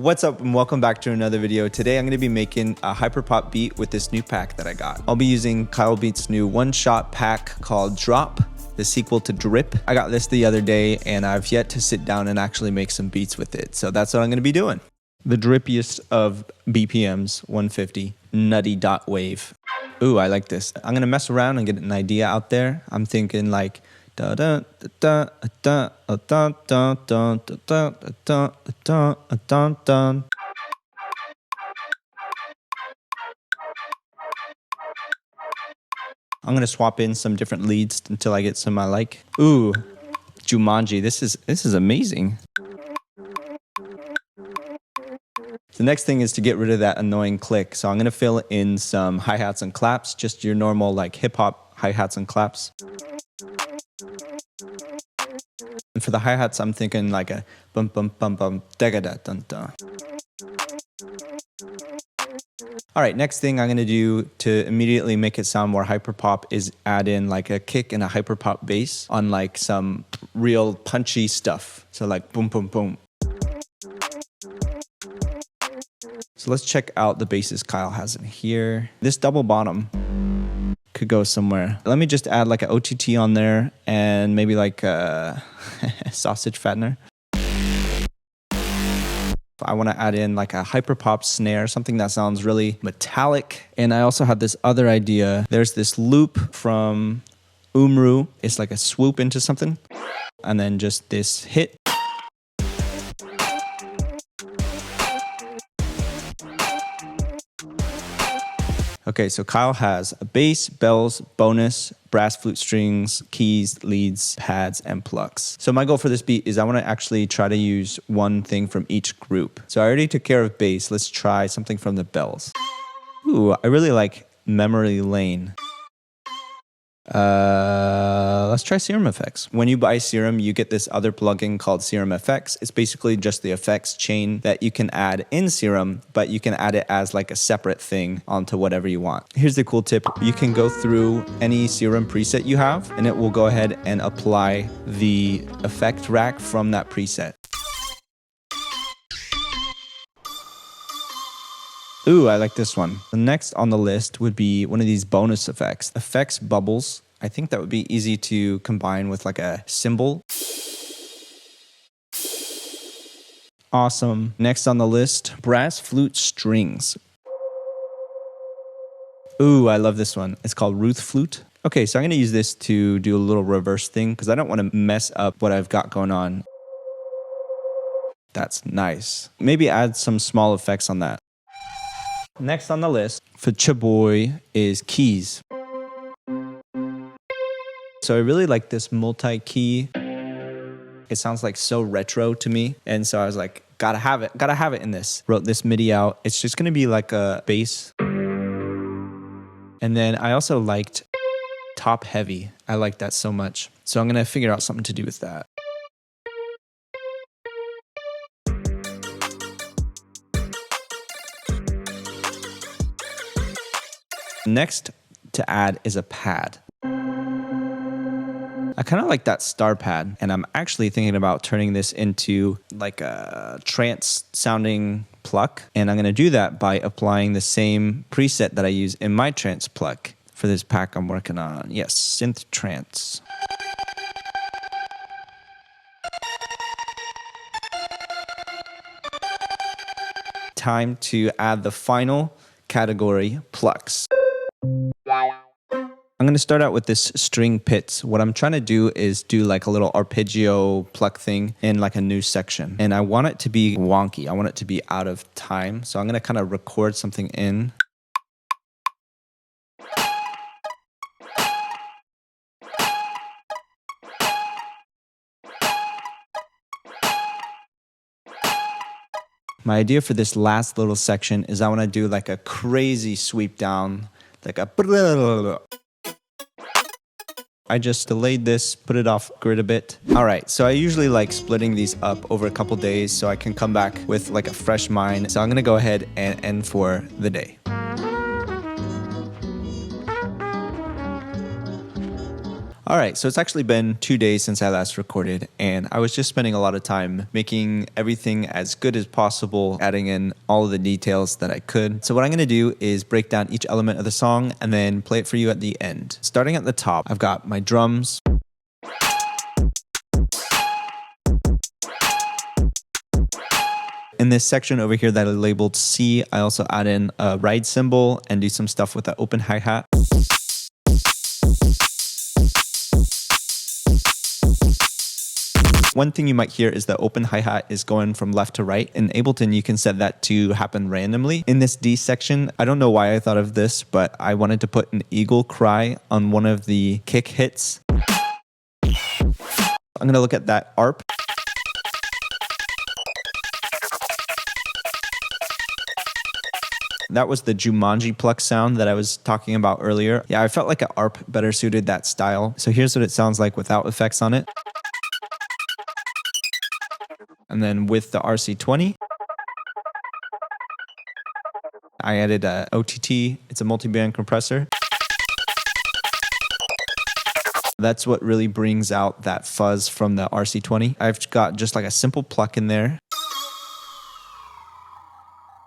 What's up and welcome back to another video. Today I'm going to be making a Hyperpop beat with this new pack that I got. I'll be using Kyle Beats' new one-shot pack called Drop, the sequel to Drip. I got this the other day and I've yet to sit down and actually make some beats with it. So that's what I'm going to be doing. The drippiest of BPMs, 150, nutty dot wave. Ooh, I like this. I'm going to mess around and get an idea out there. I'm thinking like da da da da da da da da da da da da da. I'm gonna swap in some different leads until I get some I like. Ooh, Jumanji. This is amazing. The next thing is to get rid of that annoying click. So I'm gonna fill in some hi-hats and claps, just your normal like hip hop hi-hats and claps. And for the hi-hats, I'm thinking like a bum bum bum bum da da dun dun. All right, next thing I'm gonna do to immediately make it sound more hyperpop is add in like a kick and a hyperpop bass on like some real punchy stuff. So like boom boom boom. So let's check out the basses Kyle has in here. This double bottom could go somewhere. Let me just add like an OTT on there and maybe like a sausage fattener. I want to add in like a hyperpop snare, something that sounds really metallic. And I also had this other idea. There's this loop from Umru. It's like a swoop into something. And then just this hit. Okay, so Kyle has a bass, bells, bonus, brass flute strings, keys, leads, pads, and plucks. So my goal for this beat is I want to actually try to use one thing from each group. So I already took care of bass. Let's try something from the bells. Ooh, I really like Memory Lane. Let's try Serum effects. When you buy Serum, you get this other plugin called Serum Effects. It's basically just the effects chain that you can add in Serum, but you can add it as like a separate thing onto whatever you want. Here's the cool tip. You can go through any Serum preset you have, and it will go ahead and apply the effect rack from that preset. Ooh, I like this one. The next on the list would be one of these bonus effects. Effects bubbles. I think that would be easy to combine with like a cymbal. Awesome. Next on the list, brass flute strings. Ooh, I love this one. It's called Ruth Flute. Okay, so I'm going to use this to do a little reverse thing because I don't want to mess up what I've got going on. That's nice. Maybe add some small effects on that. Next on the list for Chaboy is keys. So I really like this multi-key. It sounds like so retro to me. And so I was like, gotta have it in this. Wrote this MIDI out. It's just gonna be like a bass. And then I also liked top heavy. I like that so much. So I'm gonna figure out something to do with that. Next to add is a pad. I kind of like that star pad, and I'm actually thinking about turning this into like a trance sounding pluck. And I'm going to do that by applying the same preset that I use in my trance pluck for this pack I'm working on. Yes, synth trance. Time to add the final category, plucks. I'm going to start out with this string pits. What I'm trying to do is do like a little arpeggio pluck thing in like a new section. And I want it to be wonky. I want it to be out of time. So I'm going to kind of record something in. My idea for this last little section is I want to do like a crazy sweep down, like a I just delayed this, put it off grid a bit. All right, so I usually like splitting these up over a couple days so I can come back with like a fresh mind. So I'm gonna go ahead and end for the day. All right, so it's actually been 2 days since I last recorded, and I was just spending a lot of time making everything as good as possible, adding in all of the details that I could. So what I'm gonna do is break down each element of the song and then play it for you at the end. Starting at the top, I've got my drums. In this section over here that I labeled C, I also add in a ride cymbal and do some stuff with the open hi-hat. One thing you might hear is the open hi-hat is going from left to right. In Ableton, you can set that to happen randomly. In this D section, I don't know why I thought of this, but I wanted to put an eagle cry on one of the kick hits. I'm gonna look at that ARP. That was the Jumanji pluck sound that I was talking about earlier. Yeah, I felt like an ARP better suited that style. So here's what it sounds like without effects on it. And then with the RC20, I added a OTT. It's a multi-band compressor. That's what really brings out that fuzz from the RC20. I've got just like a simple pluck in there.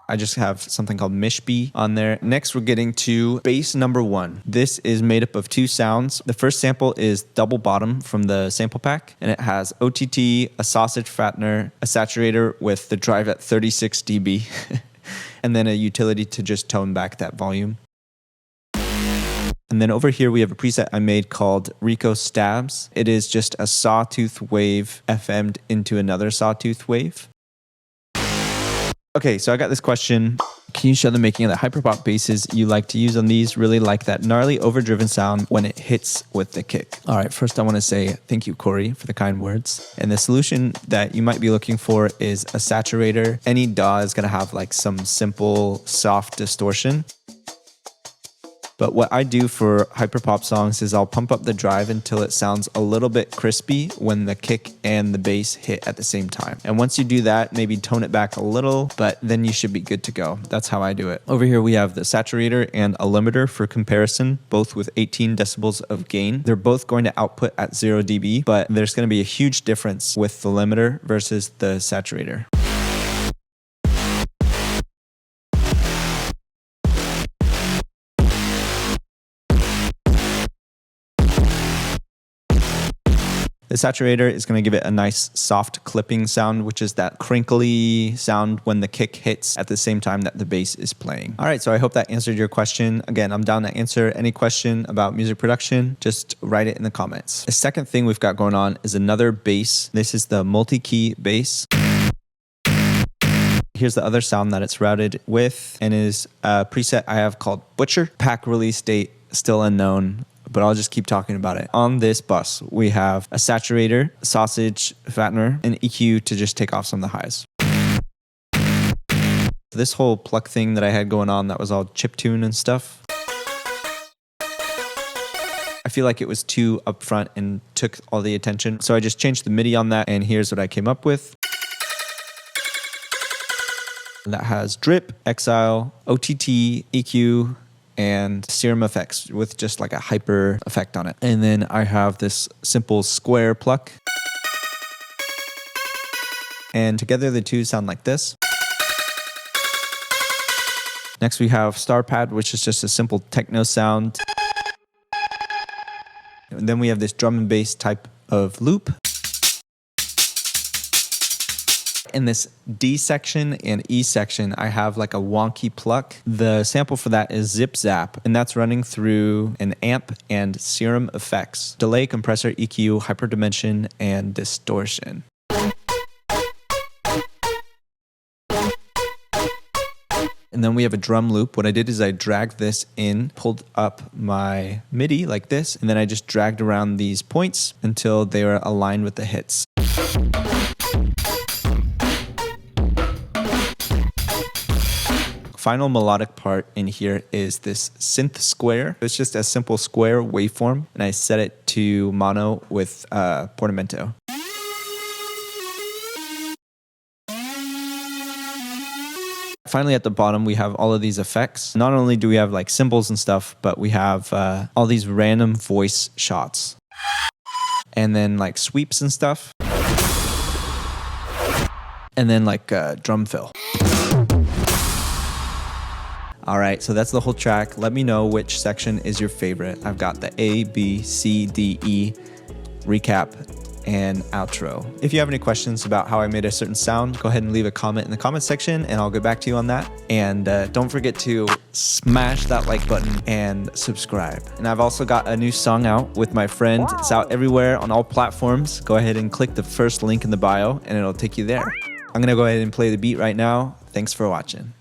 I just have something called Mishby on there. Next, we're getting to bass number 1. This is made up of 2 sounds. The first sample is double bottom from the sample pack, and it has OTT, a sausage fattener, a saturator with the drive at 36 dB, and then a utility to just tone back that volume. And then over here, we have a preset I made called Rico Stabs. It is just a sawtooth wave FM'd into another sawtooth wave. Okay, so I got this question. Can you show the making of the hyperpop basses you like to use on these? Really like that gnarly overdriven sound when it hits with the kick. All right, first I want to say thank you, Corey, for the kind words. And the solution that you might be looking for is a saturator. Any DAW is going to have like some simple, soft distortion. But what I do for hyperpop songs is I'll pump up the drive until it sounds a little bit crispy when the kick and the bass hit at the same time. And once you do that, maybe tone it back a little, but then you should be good to go. That's how I do it. Over here, we have the saturator and a limiter for comparison, both with 18 decibels of gain. They're both going to output at 0 dB, but there's going to be a huge difference with the limiter versus the saturator. The saturator is going to give it a nice soft clipping sound, which is that crinkly sound when the kick hits at the same time that the bass is playing. All right, so I hope that answered your question. Again, I'm down to answer any question about music production. Just write it in the comments. The second thing we've got going on is another bass. This is the multi-key bass. Here's the other sound that it's routed with, and is a preset I have called Butcher. Pack release date still unknown, but I'll just keep talking about it. On this bus, we have a saturator, sausage fattener, and EQ to just take off some of the highs. This whole pluck thing that I had going on that was all chiptune and stuff, I feel like it was too upfront and took all the attention. So I just changed the MIDI on that, and here's what I came up with. That has drip, exile, OTT, EQ, and Serum effects with just like a hyper effect on it. And then I have this simple square pluck. And together the two sound like this. Next we have Star Pad, which is just a simple techno sound. And then we have this drum and bass type of loop. In this D section and E section, I have like a wonky pluck. The sample for that is Zip Zap, and that's running through an amp and Serum effects, delay, compressor, EQ, hyperdimension, and distortion. And then we have a drum loop. What I did is I dragged this in, pulled up my MIDI like this, and then I just dragged around these points until they were aligned with the hits. Final melodic part in here is this synth square. It's just a simple square waveform, and I set it to mono with portamento. Finally, at the bottom, we have all of these effects. Not only do we have like cymbals and stuff, but we have all these random voice shots. and then like sweeps and stuff, and then like drum fill. All right, so that's the whole track. Let me know which section is your favorite. I've got the A, B, C, D, E, recap, and outro. If you have any questions about how I made a certain sound, go ahead and leave a comment in the comment section and I'll get back to you on that. And don't forget to smash that like button and subscribe. And I've also got a new song out with my friend. It's out everywhere on all platforms. Go ahead and click the first link in the bio and it'll take you there. I'm gonna go ahead and play the beat right now. Thanks for watching.